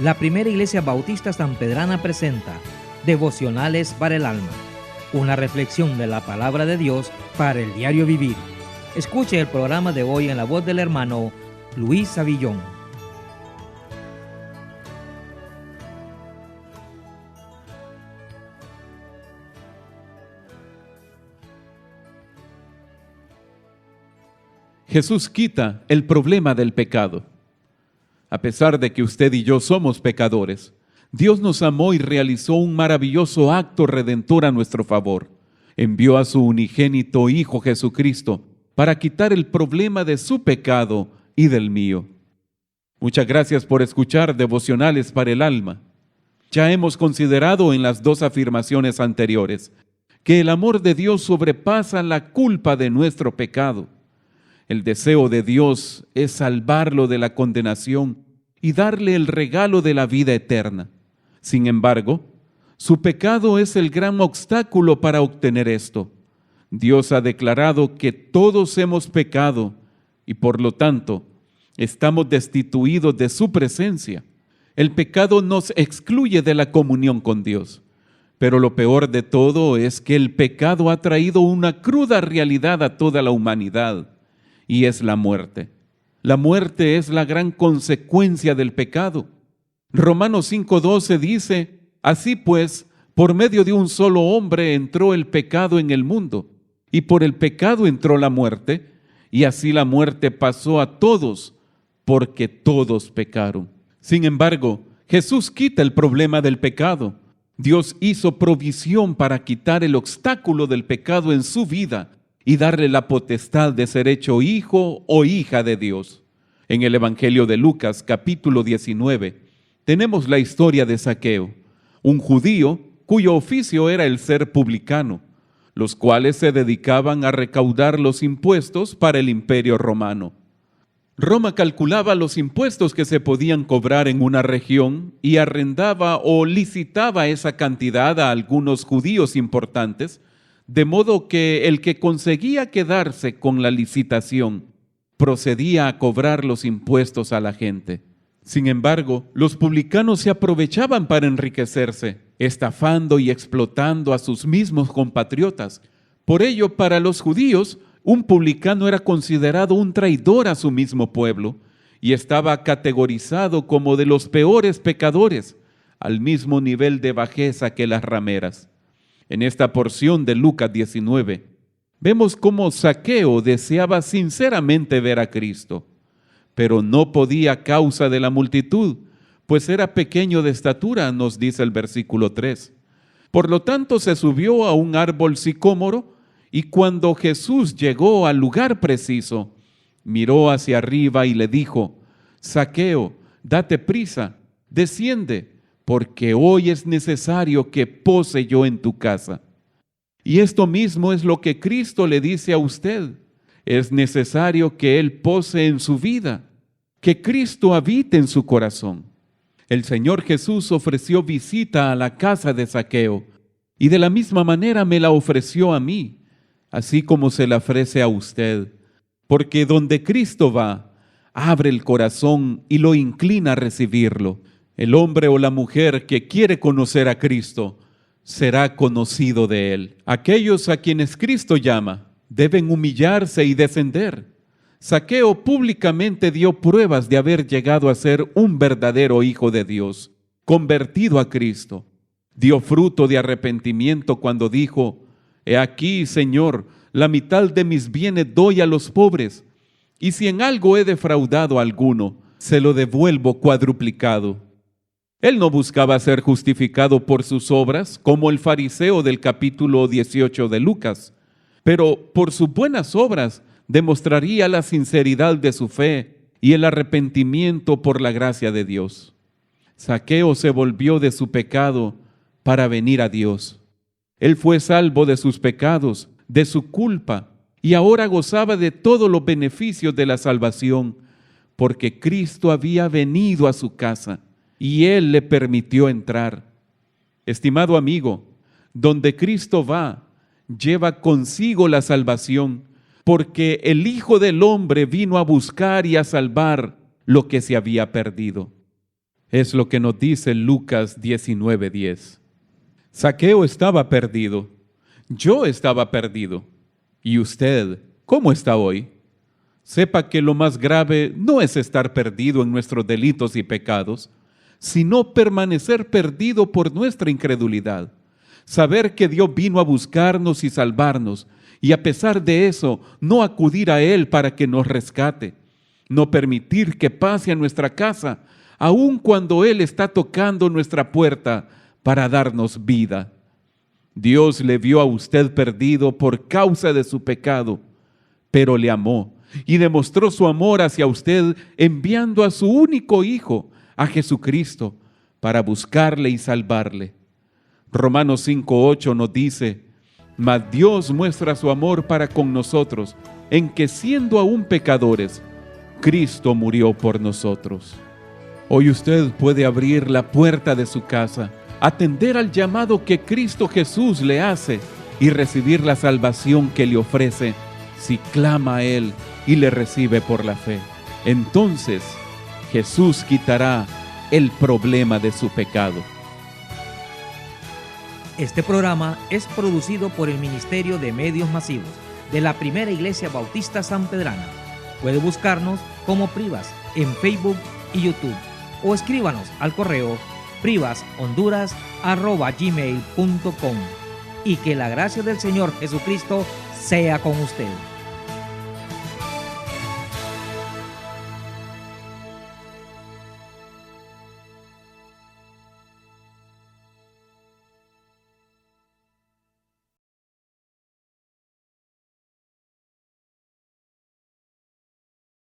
La Primera Iglesia Bautista Sanpedrana presenta Devocionales para el Alma, una reflexión de la Palabra de Dios para el diario vivir. Escuche el programa de hoy en la voz del hermano Luis Savillón. Jesús quita el problema del pecado. A pesar de que usted y yo somos pecadores, Dios nos amó y realizó un maravilloso acto redentor a nuestro favor. Envió a su unigénito Hijo Jesucristo para quitar el problema de su pecado y del mío. Muchas gracias por escuchar Devocionales para el Alma. Ya hemos considerado en las dos afirmaciones anteriores que el amor de Dios sobrepasa la culpa de nuestro pecado. El deseo de Dios es salvarlo de la condenación y darle el regalo de la vida eterna. Sin embargo, su pecado es el gran obstáculo para obtener esto. Dios ha declarado que todos hemos pecado y por lo tanto estamos destituidos de su presencia. El pecado nos excluye de la comunión con Dios. Pero lo peor de todo es que el pecado ha traído una cruda realidad a toda la humanidad. Y es la muerte. La muerte es la gran consecuencia del pecado. Romanos 5:12 dice, así pues, por medio de un solo hombre entró el pecado en el mundo, y por el pecado entró la muerte, y así la muerte pasó a todos, porque todos pecaron. Sin embargo, Jesús quita el problema del pecado. Dios hizo provisión para quitar el obstáculo del pecado en su vida, y darle la potestad de ser hecho hijo o hija de Dios. En el Evangelio de Lucas, capítulo 19, tenemos la historia de Zaqueo, un judío cuyo oficio era el ser publicano, los cuales se dedicaban a recaudar los impuestos para el Imperio Romano. Roma calculaba los impuestos que se podían cobrar en una región y arrendaba o licitaba esa cantidad a algunos judíos importantes, de modo que el que conseguía quedarse con la licitación procedía a cobrar los impuestos a la gente. Sin embargo, los publicanos se aprovechaban para enriquecerse, estafando y explotando a sus mismos compatriotas. Por ello, para los judíos, un publicano era considerado un traidor a su mismo pueblo y estaba categorizado como de los peores pecadores, al mismo nivel de bajeza que las rameras. En esta porción de Lucas 19, vemos cómo Zaqueo deseaba sinceramente ver a Cristo, pero no podía a causa de la multitud, pues era pequeño de estatura, nos dice el versículo 3. Por lo tanto, se subió a un árbol sicómoro y cuando Jesús llegó al lugar preciso, miró hacia arriba y le dijo, Zaqueo, date prisa, desciende, porque hoy es necesario que pose yo en tu casa. Y esto mismo es lo que Cristo le dice a usted. Es necesario que Él pose en su vida, que Cristo habite en su corazón. El Señor Jesús ofreció visita a la casa de Zaqueo, y de la misma manera me la ofreció a mí, así como se la ofrece a usted. Porque donde Cristo va, abre el corazón y lo inclina a recibirlo. El hombre o la mujer que quiere conocer a Cristo será conocido de Él. Aquellos a quienes Cristo llama deben humillarse y descender. Zaqueo públicamente dio pruebas de haber llegado a ser un verdadero hijo de Dios, convertido a Cristo. Dio fruto de arrepentimiento cuando dijo, He aquí, Señor, la mitad de mis bienes doy a los pobres, y si en algo he defraudado a alguno, se lo devuelvo cuadruplicado. Él no buscaba ser justificado por sus obras, como el fariseo del capítulo 18 de Lucas, pero por sus buenas obras demostraría la sinceridad de su fe y el arrepentimiento por la gracia de Dios. Zaqueo se volvió de su pecado para venir a Dios. Él fue salvo de sus pecados, de su culpa, y ahora gozaba de todos los beneficios de la salvación, porque Cristo había venido a su casa y Él le permitió entrar. Estimado amigo, donde Cristo va, lleva consigo la salvación, porque el Hijo del Hombre vino a buscar y a salvar lo que se había perdido. Es lo que nos dice Lucas 19:10. Zaqueo estaba perdido, yo estaba perdido. ¿Y usted cómo está hoy? Sepa que lo más grave no es estar perdido en nuestros delitos y pecados, sino permanecer perdido por nuestra incredulidad. Saber que Dios vino a buscarnos y salvarnos, y a pesar de eso, no acudir a Él para que nos rescate. No permitir que pase a nuestra casa, aun cuando Él está tocando nuestra puerta para darnos vida. Dios le vio a usted perdido por causa de su pecado, pero le amó y demostró su amor hacia usted enviando a su único Hijo, a Jesucristo, para buscarle y salvarle. Romanos 5:8 nos dice: mas Dios muestra su amor para con nosotros, en que siendo aún pecadores, Cristo murió por nosotros. Hoy usted puede abrir la puerta de su casa, atender al llamado que Cristo Jesús le hace y recibir la salvación que le ofrece si clama a Él y le recibe por la fe. Entonces, Jesús quitará el problema de su pecado. Este programa es producido por el Ministerio de Medios Masivos de la Primera Iglesia Bautista Sanpedrana. Puede buscarnos como Privas en Facebook y YouTube o escríbanos al correo privashonduras@gmail.com y que la gracia del Señor Jesucristo sea con usted.